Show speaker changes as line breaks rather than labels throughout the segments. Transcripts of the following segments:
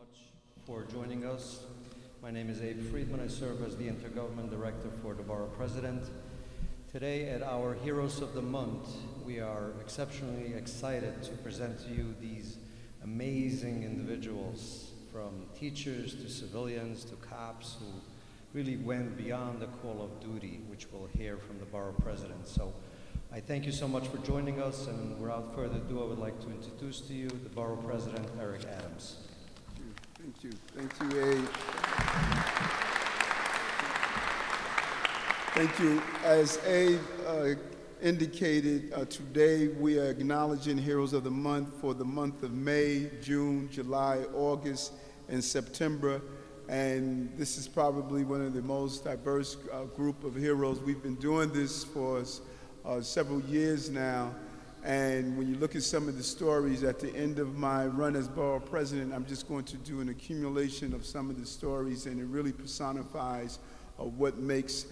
much for joining us. My name is Abe Friedman. I serve as the Intergovernment Director for the Borough President. Today at our Heroes of the Month, we are exceptionally excited to present to you these amazing individuals, from teachers to civilians to cops, who really went beyond the call of duty, which we'll hear from the Borough President. So I thank you so much for joining us, and without further ado, I would like to introduce to you the Borough President, Eric Adams.
Thank you. Thank you, Abe. Thank you. As Abe indicated, today we are acknowledging Heroes of the Month for the month of May, June, July, August, and September. And this is probably one of the most diverse group of heroes. We've been doing this for several years now. And when you look at some of the stories at the end of my run as Borough President, I'm just going to do an accumulation of some of the stories, and it really personifies what makes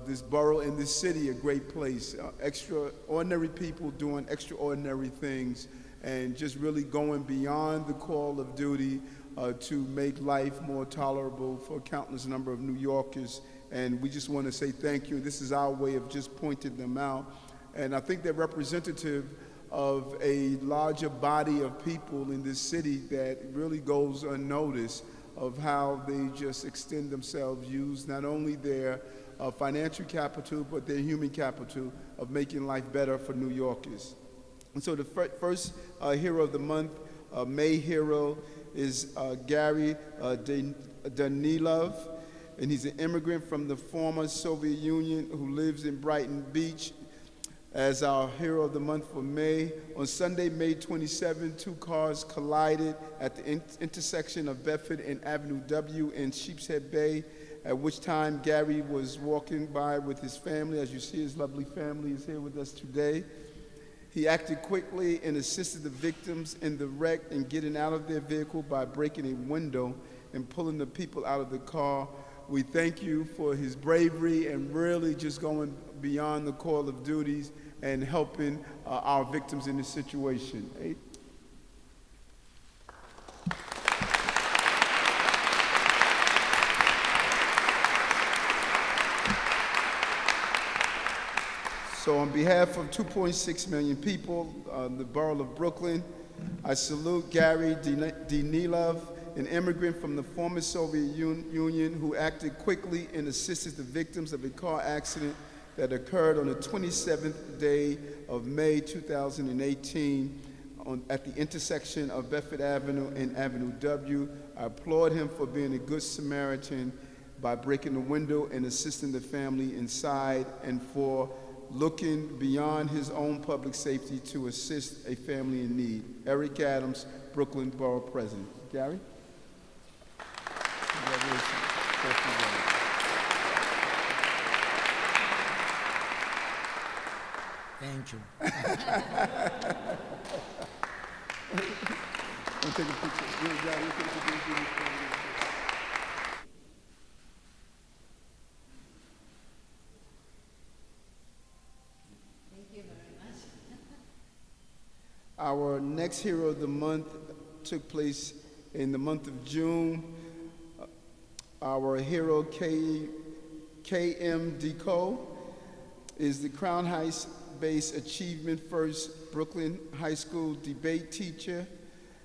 this borough and this city a great place. Extraordinary people doing extraordinary things, and just really going beyond the call of duty to make life more tolerable for a countless number of New Yorkers. And we just want to say thank you. This is our way of just pointing them out. And I think they're representative of a larger body of people in this city that really goes unnoticed, of how they just extend themselves, use not only their financial capital, but their human capital of making life better for New Yorkers. And so the first hero of the month, May hero, is Garry Danilov, and he's an immigrant from the former Soviet Union who lives in Brighton Beach. As our hero of the month for May, on Sunday, May 27, two cars collided at the intersection of Bedford and Avenue W in Sheepshead Bay, at which time Garry was walking by with his family. As you see, his lovely family is here with us today. He acted quickly and assisted the victims in the wreck in getting out of their vehicle by breaking a window and pulling the people out of the car. We thank you for his bravery and really just going beyond the call of duties and helping our victims in this situation. Hey? So on behalf of 2.6 million people, the borough of Brooklyn, I salute Garry Danilov, an immigrant from the former Soviet Union who acted quickly and assisted the victims of a car accident that occurred on the 27th day of May 2018 at the intersection of Bedford Avenue and Avenue W. I applaud him for being a good Samaritan by breaking the window and assisting the family inside, and for looking beyond his own public safety to assist a family in need. Eric Adams, Brooklyn Borough President. Garry? Congratulations.
Thank you.
We'll take a picture.
Thank you very much.
Our next hero of the month took place in the month of June. Our hero, K.M. DiCo, is the Crown Heights-based Achievement First Brooklyn High School debate teacher.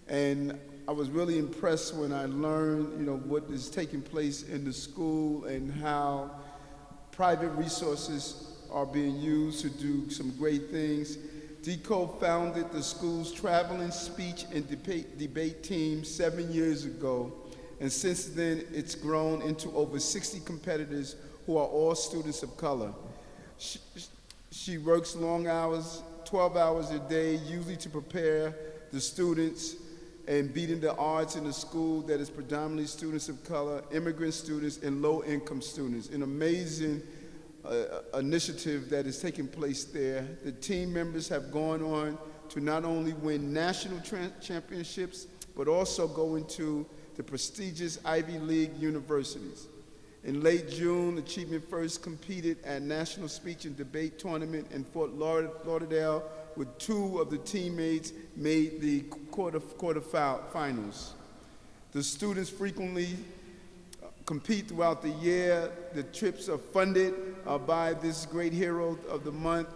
And I was really impressed when I learned, what is taking place in the school and how private resources are being used to do some great things. DiCo founded the school's traveling speech and debate team 7 years ago. And since then, it's grown into over 60 competitors who are all students of color. She works long hours, 12 hours a day, usually to prepare the students and beating the odds in a school that is predominantly students of color, immigrant students, and low-income students. An amazing initiative that is taking place there. The team members have gone on to not only win national championships, but also go into the prestigious Ivy League universities. In late June, Achievement First competed at National Speech and Debate Tournament in Fort Lauderdale, with two of the teammates made the quarterfinals. The students frequently compete throughout the year. The trips are funded by this great hero of the month,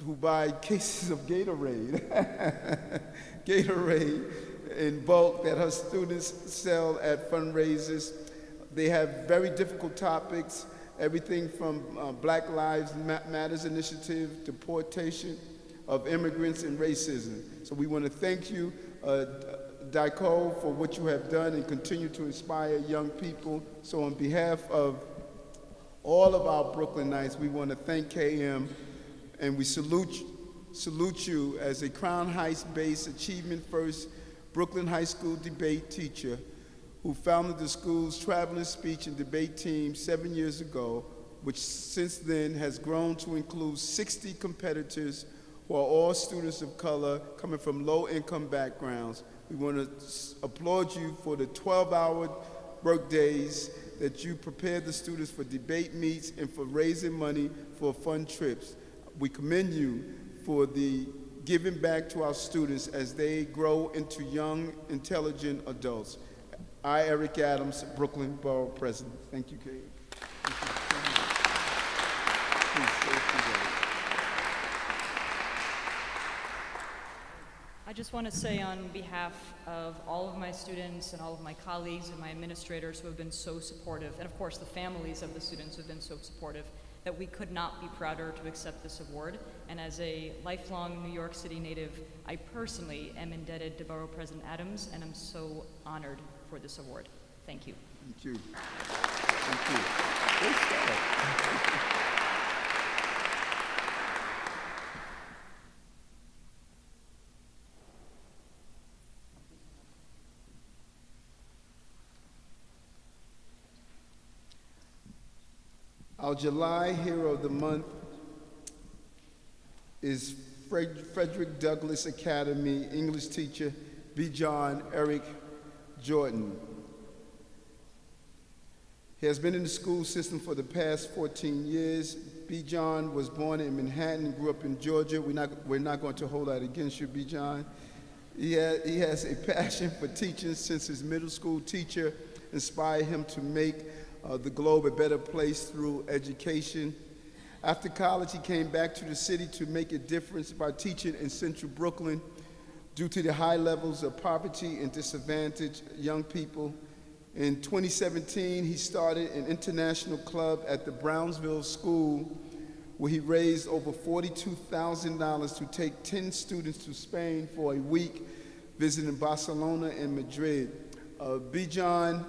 who buy cases of Gatorade, Gatorade in bulk that her students sell at fundraisers. They have very difficult topics, everything from Black Lives Matters initiative, deportation of immigrants, and racism. So we want to thank you, DiCo, for what you have done and continue to inspire young people. So on behalf of all of our Brooklynites, we want to thank KM, and we salute you as a Crown Heights-based Achievement First Brooklyn High School debate teacher who founded the school's traveling speech and debate team 7 years ago, which since then has grown to include 60 competitors who are all students of color coming from low-income backgrounds. We want to applaud you for the 12-hour work days that you prepared the students for debate meets and for raising money for fun trips. We commend you for the giving back to our students as they grow into young, intelligent adults. I, Eric Adams, Brooklyn Borough President. Thank you, Kate.
I just want to say on behalf of all of my students and all of my colleagues and my administrators who have been so supportive, and of course the families of the students who have been so supportive, that we could not be prouder to accept this award. And as a lifelong New York City native, I personally am indebted to Borough President Adams, and I'm so honored for this award. Thank you.
Thank you. Thank you. Our July Hero of the Month is Frederick Douglass Academy English teacher Bijoun Eric Jordan. He has been in the school system for the past 14 years. Bijoun was born in Manhattan and grew up in Georgia. We're not going to hold that against you, Bijoun. He has a passion for teaching since his middle school teacher inspired him to make the globe a better place through education. After college, he came back to the city to make a difference by teaching in central Brooklyn. Due to the high levels of poverty and disadvantaged young people, in 2017, he started an international club at the Brownsville School where he raised over $42,000 to take 10 students to Spain for a week, visiting Barcelona and Madrid. Bijoun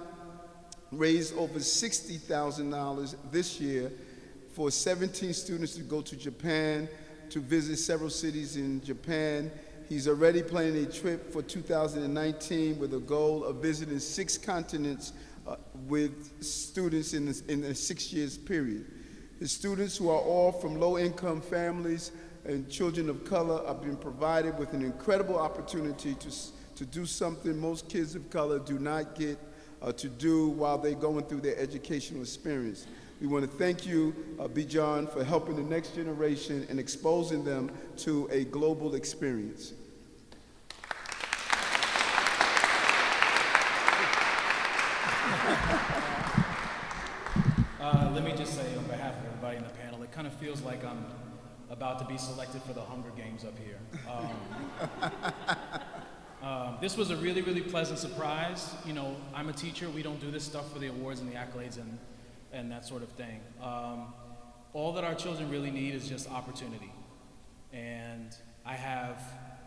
raised over $60,000 this year for 17 students to go to Japan to visit several cities in Japan. He's already planning a trip for 2019 with a goal of visiting 6 continents with students in a 6 years period. His students, who are all from low-income families and children of color, are being provided with an incredible opportunity to do something most kids of color do not get to do while they're going through their educational experience. We want to thank you, Bijoun, for helping the next generation and exposing them to a global experience.
Let me just say on behalf of everybody in the panel, it kind of feels like I'm about to be selected for the Hunger Games up here. This was a really, really pleasant surprise. You know, I'm a teacher. We don't do this stuff for the awards and the accolades and that sort of thing. All that our children really need is just opportunity. And I have,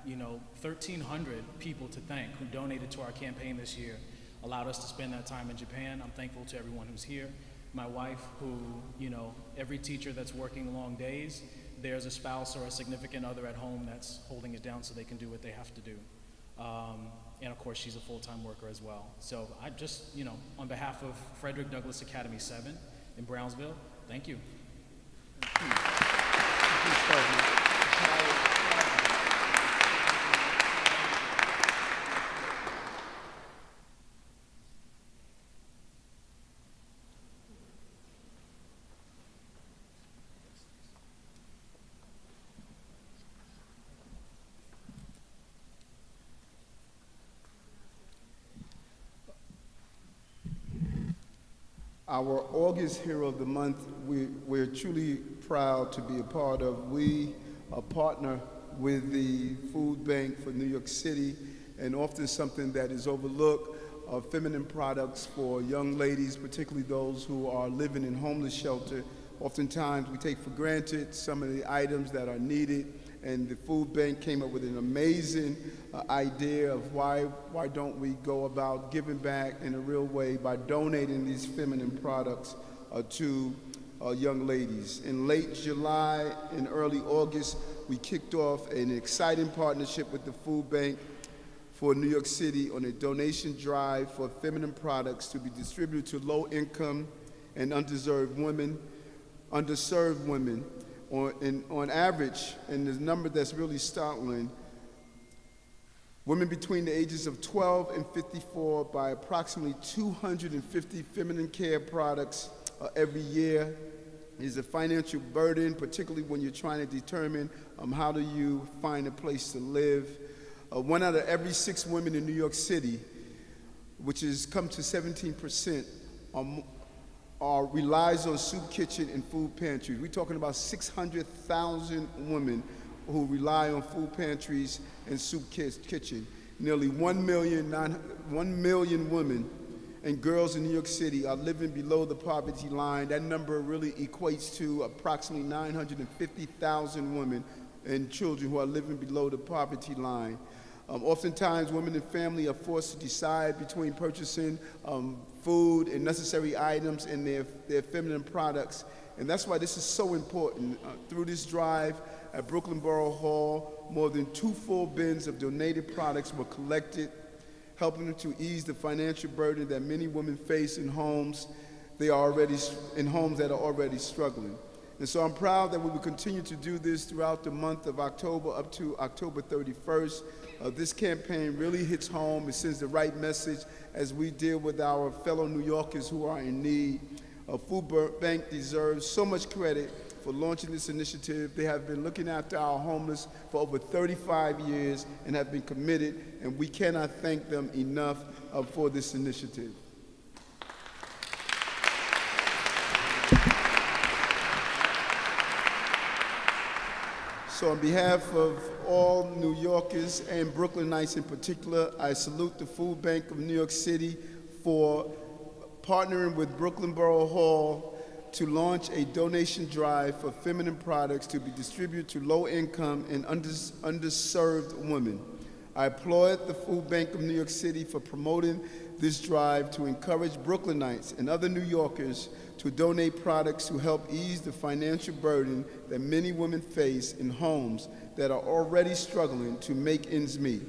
1,300 people to thank who donated to our campaign this year, allowed us to spend that time in Japan. I'm thankful to everyone who's here. My wife, who, every teacher that's working long days, there's a spouse or a significant other at home that's holding it down so they can do what they have to do. And of course, she's a full-time worker as well. So I just, on behalf of Frederick Douglass Academy 7 in Brownsville, thank you.
Our August Hero of the Month, we're truly proud to be a part of. We are partner with the Food Bank for New York City, and often something that is overlooked are feminine products for young ladies, particularly those who are living in homeless shelter. Oftentimes we take for granted some of the items that are needed, and the Food Bank came up with an amazing idea of why don't we go about giving back in a real way by donating these feminine products to young ladies. In late July and early August, we kicked off an exciting partnership with the Food Bank for New York City on a donation drive for feminine products to be distributed to low-income and underserved women. On average, and the number that's really startling, women between the ages of 12 and 54 buy approximately 250 feminine care products every year. It is a financial burden, particularly when you're trying to determine how do you find a place to live. 1 out of every 6 women in New York City, which has come to 17%, relies on soup kitchen and food pantries. We're talking about 600,000 women who rely on food pantries and soup kitchen. Nearly 1 million women and girls in New York City are living below the poverty line. That number really equates to approximately 950,000 women and children who are living below the poverty line. Oftentimes, women and family are forced to decide between purchasing food and necessary items and their feminine products. And that's why this is so important. Through this drive at Brooklyn Borough Hall, more than 2 full bins of donated products were collected, helping them to ease the financial burden that many women face in homes that are already struggling. And so I'm proud that we will continue to do this throughout the month of October up to October 31st. This campaign really hits home. It sends the right message as we deal with our fellow New Yorkers who are in need. Food Bank deserves so much credit for launching this initiative. They have been looking after our homeless for over 35 years and have been committed, and we cannot thank them enough for this initiative. So on behalf of all New Yorkers and Brooklynites in particular, I salute the Food Bank of New York City for partnering with Brooklyn Borough Hall to launch a donation drive for feminine products to be distributed to low-income and underserved women. I applaud the Food Bank of New York City for promoting this drive to encourage Brooklynites and other New Yorkers to donate products to help ease the financial burden that many women face in homes that are already struggling to make ends meet.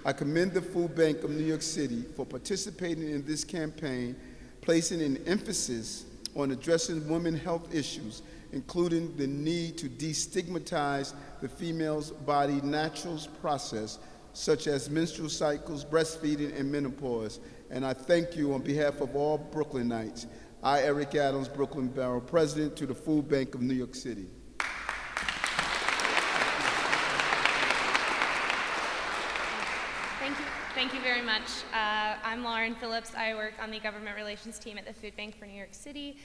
I commend the Food Bank of New York City for participating in this campaign, placing an emphasis on addressing women's health issues, including the need to destigmatize the female's body natural process, such as menstrual cycles, breastfeeding, and menopause. And I thank you on behalf of all Brooklynites. I, Eric Adams, Brooklyn Borough President, to the Food Bank of New York City.
Thank you very much. I'm Lauren Phillips. I work on the government relations team at the Food Bank for New York City.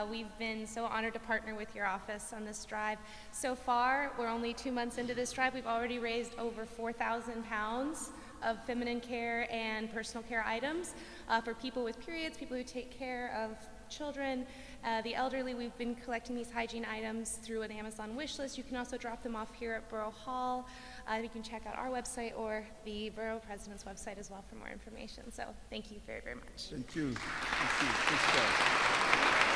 We've been so honored to partner with your office on this drive. So far, we're only 2 months into this drive. We've already raised over 4,000 pounds of feminine care and personal care items for people with periods, people who take care of children, the elderly. We've been collecting these hygiene items through an Amazon wish list. You can also drop them off here at Borough Hall. You can check out our website or the Borough President's website as well for more information. So thank you very, very much.
Thank you. Thank you. Good stuff.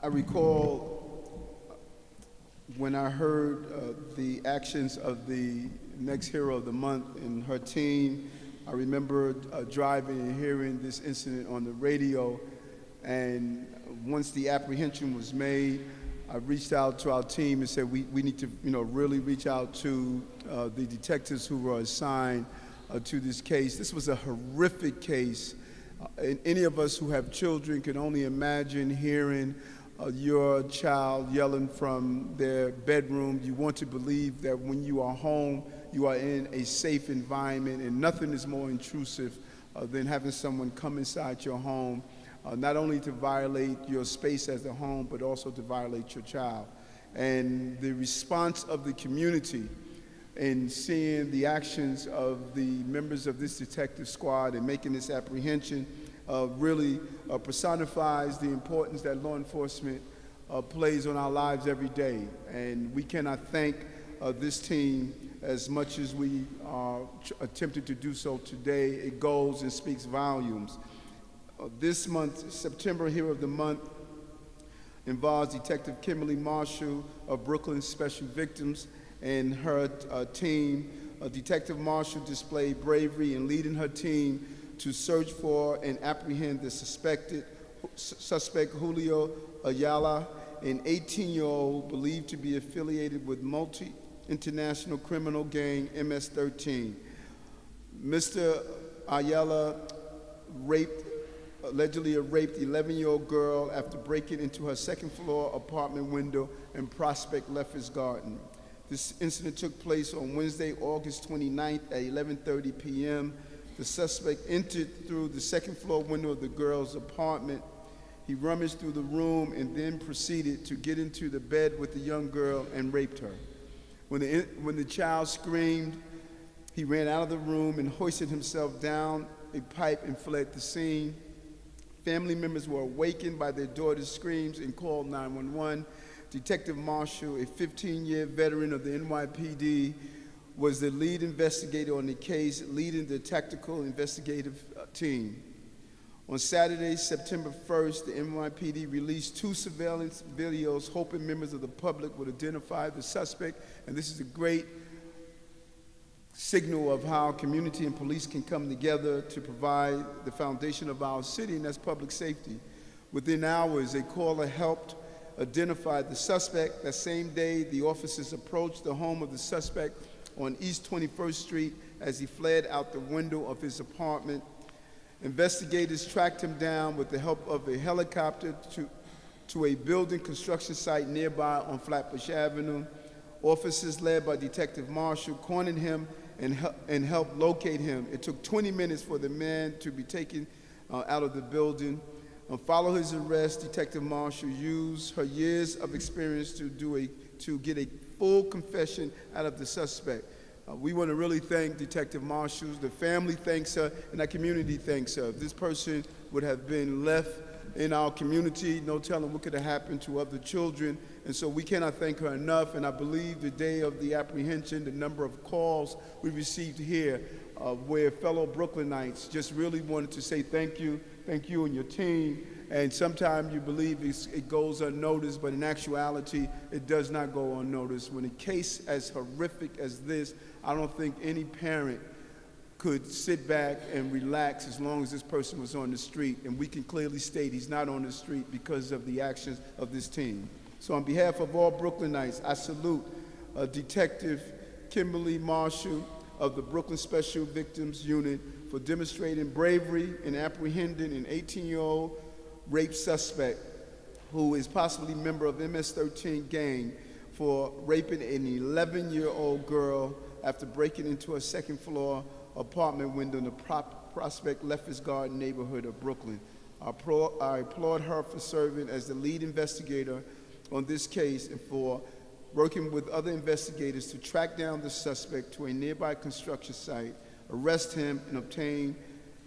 I recall when I heard the actions of the next Hero of the Month and her team. I remember driving and hearing this incident on the radio, and once the apprehension was made, I reached out to our team and said we need to, really reach out to the detectives who were assigned to this case. This was a horrific case. And any of us who have children can only imagine hearing your child yelling from their bedroom. You want to believe that when you are home, you are in a safe environment, and nothing is more intrusive than having someone come inside your home, not only to violate your space as a home, but also to violate your child. And the response of the community in seeing the actions of the members of this detective squad and making this apprehension really personifies the importance that law enforcement plays on our lives every day. And we cannot thank this team as much as we are attempted to do so today. It goes and speaks volumes. This month, September Hero of the Month, involves Detective Kimberly Marshall of Brooklyn Special Victims and her team. Detective Marshall displayed bravery in leading her team to search for and apprehend the suspect Julio Ayala, an 18-year-old believed to be affiliated with multi-international criminal gang MS-13. Mr. Ayala allegedly raped 11-year-old girl after breaking into her second-floor apartment window in Prospect Lefferts Garden. This incident took place on Wednesday, August 29th at 11:30 p.m. The suspect entered through the second-floor window of the girl's apartment. He rummaged through the room and then proceeded to get into the bed with the young girl and raped her. When the child screamed, he ran out of the room and hoisted himself down a pipe and fled the scene. Family members were awakened by their daughter's screams and called 911. Detective Marshall, a 15-year veteran of the NYPD, was the lead investigator on the case, leading the tactical investigative team. On Saturday, September 1st, the NYPD released 2 surveillance videos hoping members of the public would identify the suspect, and this is a great signal of how community and police can come together to provide the foundation of our city, and that's public safety. Within hours, a caller helped identify the suspect. That same day, the officers approached the home of the suspect on East 21st Street as he fled out the window of his apartment. Investigators tracked him down with the help of a helicopter to a building construction site nearby on Flatbush Avenue. Officers led by Detective Marshall cornered him and helped locate him. It took 20 minutes for the man to be taken out of the building. Following his arrest, Detective Marshall used her years of experience to get a full confession out of the suspect. We want to really thank Detective Marshall. The family thanks her, and our community thanks her. If this person would have been left in our community, no telling what could have happened to other children. And so we cannot thank her enough. And I believe the day of the apprehension, the number of calls we received here, where fellow Brooklynites just really wanted to say thank you and your team. And sometimes you believe it goes unnoticed, but in actuality, it does not go unnoticed. When a case as horrific as this, I don't think any parent could sit back and relax as long as this person was on the street. And we can clearly state he's not on the street because of the actions of this team. So on behalf of all Brooklynites, I salute Detective Kimberly Marshall of the Brooklyn Special Victims Unit for demonstrating bravery in apprehending an 18-year-old rape suspect who is possibly a member of MS-13 gang for raping an 11-year-old girl after breaking into a second-floor apartment window in the Prospect Lefferts Garden neighborhood of Brooklyn. I applaud her for serving as the lead investigator on this case and for working with other investigators to track down the suspect to a nearby construction site, arrest him, and obtain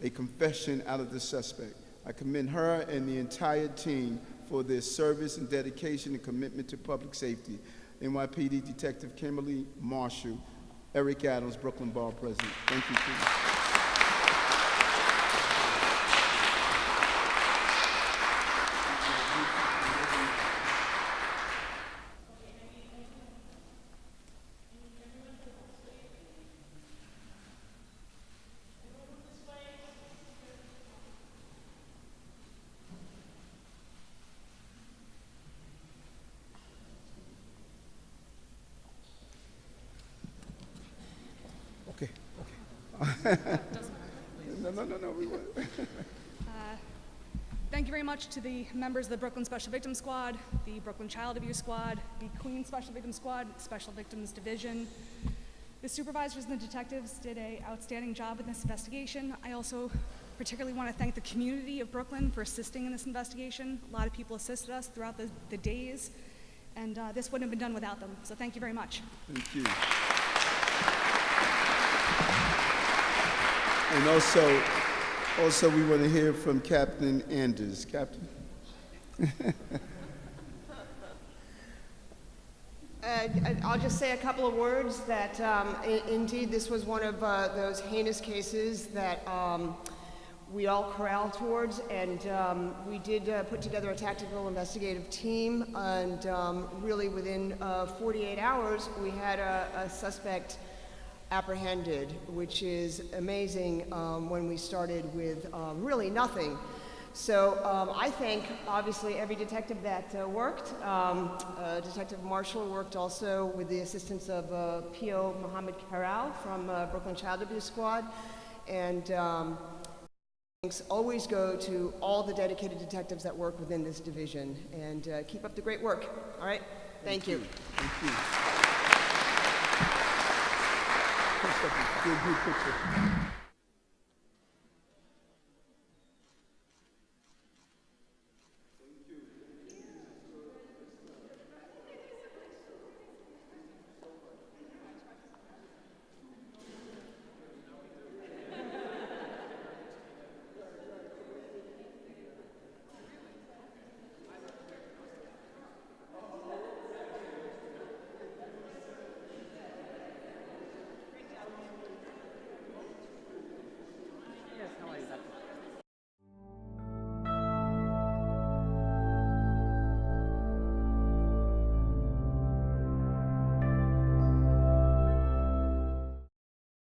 a confession out of the suspect. I commend her and the entire team for their service and dedication and commitment to public safety. NYPD Detective Kimberly Marshall, Eric Adams, Brooklyn Borough President. Thank you, Chief. No, we won't.
Thank you very much to the members of the Brooklyn Special Victims Squad, the Brooklyn Child Abuse Squad, the Queens Special Victims Squad, Special Victims Division. The supervisors and the detectives did an outstanding job in this investigation. I also particularly want to thank the community of Brooklyn for assisting in this investigation. A lot of people assisted us throughout the days, and this wouldn't have been done without them. So thank you very much.
Thank you. And also we want to hear from Captain Anders. Captain?
I'll just say a couple of words that indeed this was one of those heinous cases that we all corralled towards, and we did put together a tactical investigative team, and really within 48 hours we had a suspect apprehended, which is amazing when we started with really nothing. So I thank, obviously, every detective that worked. Detective Marshall worked also with the assistance of P.O. Mohammed Karau from Brooklyn Child Abuse Squad. And thanks always go to all the dedicated detectives that work within this division. And keep up the great work. All right? Thank you.
Thank you. Good picture.